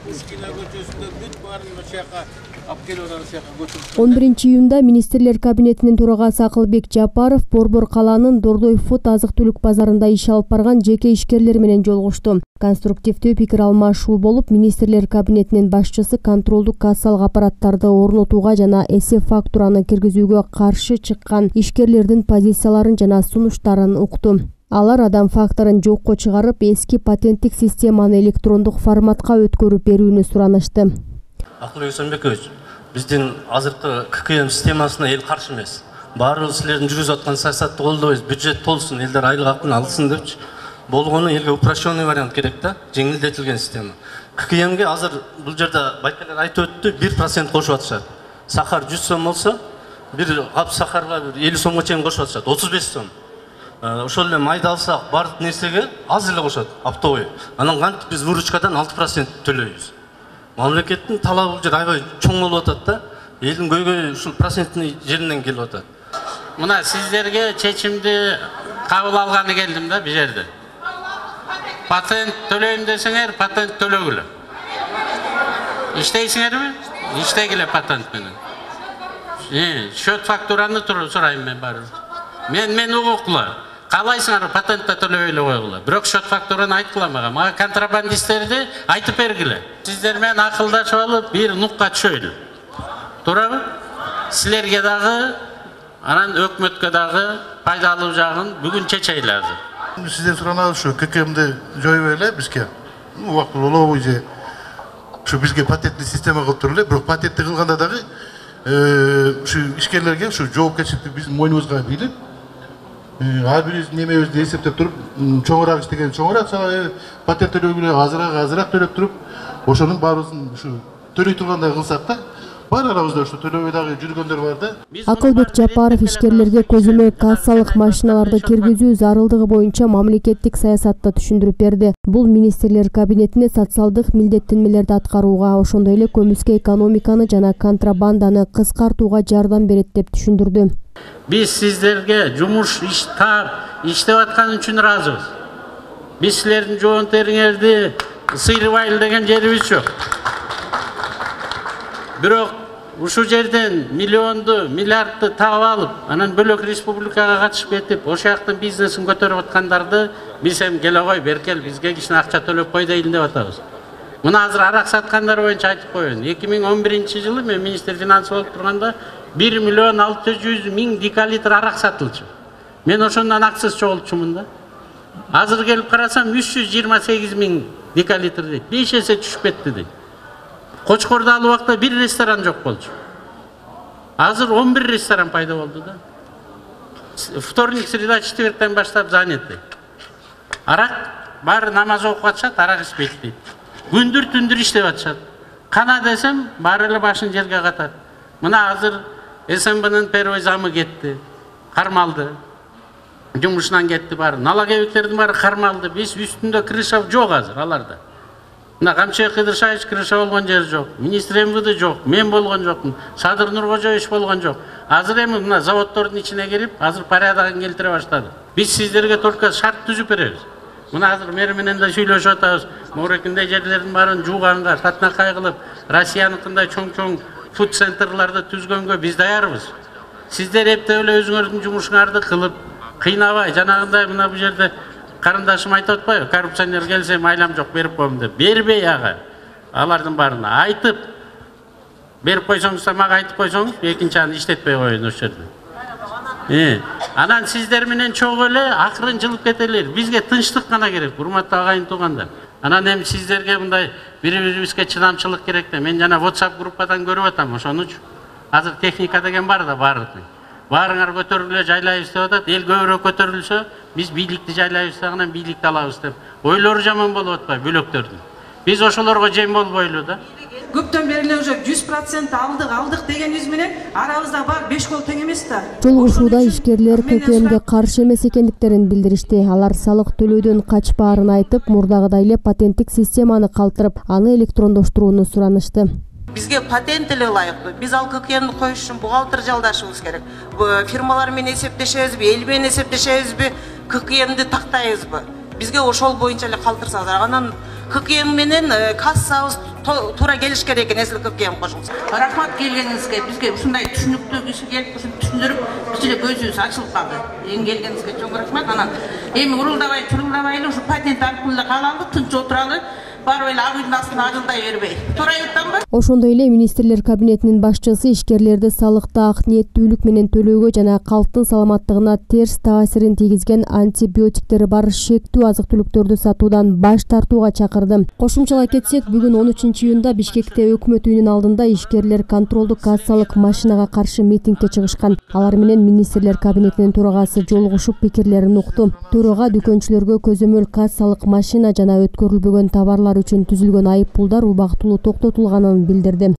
Пушкина көчөсүндө бүт баарын ошол жака алып келип атат, ошол жака көчүрүп. 11 июнда министрлер кабинетинин төрагасы Акылбек Жапаров Борбор калаанын Дордой фут азык-түлүк базарында иш алып барган жеке ишкерлер менен жолугушту. Конструктивдүү пикир алмашуу болуп, министрлер кабинетинин башчысы контролдук кассалык аппараттарды орнотууга жана эсеп фактураны киргизүүгө каршы чыккан ишкерлердин позицияларын жана сунуштарын укту. Алар адам факторун жокко чыгарып, эски патенттик системаны электрондук форматка өткөрүп берүүнү суранышты. Акылбек Сомбекович, биздин азыркы ККМ системасына эл каршы эмес. Баары силердин жүргүзүп аткан саясатты колдойбуз, бюджет болсун, элдер айлык акын алсын депчи. Болгону элге упрощенный вариант керек да, жеңилдетилген система. ККМге азыр бул жерде байкалар айтып өттү, 1% кошуп атышат. Сахар 100 сом болсо, бир кап сахарга 50 сомго чейин кошуп атышат, 35 сом. Ошол эле майды алсак, бардык нерсеге аз эле кошот, оптовый. Анан кантип биз выручкадан 6% төлөйбүз. Мамлекеттин талабы бул жер аябай чоң болуп атат да, элдин көйгөйү ушул проценттин жеринен келип атат. Мына сиздерге чечимди кабыл алганы келдим да бул жерде. Патент төлөйм десеңер, патент төлөгүлө. Иштейсиңерби? Иштегиле патент менен. Счет фактураны сурайм мен баары. Мен угуклуу. Каалайсыңар патентте төлөбөй эле койгула. Бирок счет фактураны айткыла мага. Мага контрабандисттерди айтып бергиле. Сиздер менен акылдашып алып бир нукка түшөйлү. Туурабы? Силерге дагы, анан өкмөткө дагы пайдалуу жагын бүгүн чечейли азыр. Сизден суранабыз ушу ККМди жойбой эле бизге. Убактылуу болобу же ушу бизге патенттик система кылып туруп эле, бирок патентти кылганда дагы ушу ишкерлерге ушу жоопкерчиликти биздин мойнубузга билип, ар бирибиздин немебизди эсептеп туруп, чоңураак иштеген чоңураак, патент төлөгүлө азыраак төлөп туруп, ошонун баарыбызын ушу төлөй тургандай кылсак да, бар арабызда ушу төлөбөй дагы жүргөндөр бар да. Акылбек Жапаров ишкерлерге көзөмөл кассалык машиналарды киргизүү зарылдыгы боюнча мамлекеттик саясатты түшүндүрүп берди. Бул министрлер кабинетине социалдык милдеттенмелерди аткарууга, ошондой эле көмүскө экономиканы жана контрабанданы кыскартууга жардам берет деп түшүндүрдү. Биз сиздерге жумуш иштеп аткан үчүн ыраазыбыз. Биз силердин жоон териңерди сыйрыбайлы деген жерибиз жок. Бирок ушул жерден миллионду, миллиардты таап алып, анан бөлөк республикага катышып кетип, ошол жактын бизнесин көтөрүп аткандарды биз эми келе кой, беркел бизге кичине акча төлөп кой дейли деп атабыз. Мына азыр арак саткандар боюнча айтып коеюн. 2011-жылы мен министр финансы болуп турганда 1 миллион 600 000 декалитр арак сатылчу. Мен ошондон аксыз чогултчумун да. Азыр келип карасам 328 000 декалитр дейт. 5 эсе түшүп кетти дейт. Кочкордо ал убакта бир ресторан жок болчу. Азыр 11 ресторан пайда болду да. Вторник, среда, четвертен баштап заняты. Арак баары намаз окуп атышат, арак ичпейт дейт. Күндүр түндүр иштеп атышат. Кана десем, баары эле башын жерге катат. Мына азыр СМБнын первый замы кетти, кармалды. Жумушунан кетти баары. Налоговеттердин баары кармалды. Биз үстүндө крыша жок азыр аларда. Мына Камчыбек Кыдыршаевич крыша болгон жер жок, министр МВД жок, мен болгон жокмун, Садыр Нуркожоевич болгон жок. Азыр эми мына заводдордун ичине кирип, азыр порядогун келтире баштады. Биз сиздерге только шарт түзүп беребиз. Мына азыр мэр менен да сүйлөшүп атабыз. Моорекиндей жерлердин баарын жууганга, татнакай кылып, Россияныкындай чоң-чоң фуд центрларды түзгөнгө биз даярбыз. Сиздер эптеп эле өзүңөрдүн жумушуңарды кылып, кыйнабай, жанагындай мына бул жерде карындашым айтып атпайбы, коррупционер келсе майлам жок берип коем деп. Бербей ага. Алардын баарына айтып берип койсоңуз, мага айтып койсоңуз, экинчи аны иштетпей коеюн ошол жерде. Анан сиздер менен чогуу эле акырын жылып кетелер. Бизге тынчтык гана керек, урматтуу агайын туугандар. Анан эми сиздерге мындай бири-бирибизге чыдамчылык керек да. Мен жана WhatsApp группадан көрүп атам, ошонучу. Азыр техника деген бар да, баардык. Баарыңар көтөрүлө жайлайбыз деп атат. Эл көбүрөөк көтөрүлсө, биз бийликти жайлайбыз дагынан бийликти алабыз деп. Ойлору жаман болуп атпайбы бөлөктөрдүн. Биз ошолорго жем болбойлу да. Көптөн бери эле уже 100% алдык дегенибиз менен арабызда бар 5 кол тең эмес да. Жолугушууда ишкерлер ККМге каршы эмес экендиктерин билдиришти. Алар салык төлөөдөн качпаарын айтып, мурдагыдай эле патенттик системаны калтырып, аны электрондоштурууну суранышты. Бизге патент эле ылайыктуу. Биз ал ККМди коюш үчүн бухгалтер жалдашыбыз керек. Фирмалар менен эсептешебизби, эл менен эсептешебизби, ККМди тактайбызбы? Бизге ошол боюнча эле калтырсаңыздар. Анан ККМ менен кассабыз туура келиш керек экен эсил ККМ кошулса. Рахмат келгениңизге. Бизге ушундай түшүнүктүү киши келип ушуну түшүндүрүп, кичине көзүбүз ачылып калды. Эми келгениңизге чоң рахмат. Анан эми урулдабай, чурулдабай эле ушу патент аркылуу эле калалы, тынч отуралы. Барып эле ак үйдүн астына ажылдай бербей. Туура айттымбы? Ошондой эле министрлер кабинетинин башчысы ишкерлерди салыкты ак ниеттүүлүк менен төлөөгө жана калктын саламаттыгына терс таасирин тийгизген антибиотиктери бар шектүү азык-түлүктөрдү сатуудан баш тартууга чакырды. Кошумчалай кетсек, бүгүн 13-июнда Бишкекте өкмөт үйүнүн алдында ишкерлер контролдук кассалык машинага каршы митингге чыгышкан. Алар менен министрлер кабинетинин төрагасы жолугушуп пикирлерин укту. Төрага дүкөнчүлөргө көзөмөл кассалык машина жана өткөрүлбөгөн товарлар үчүн түзүлгөн айыппулдар убактылуу токтотулганын билдирди.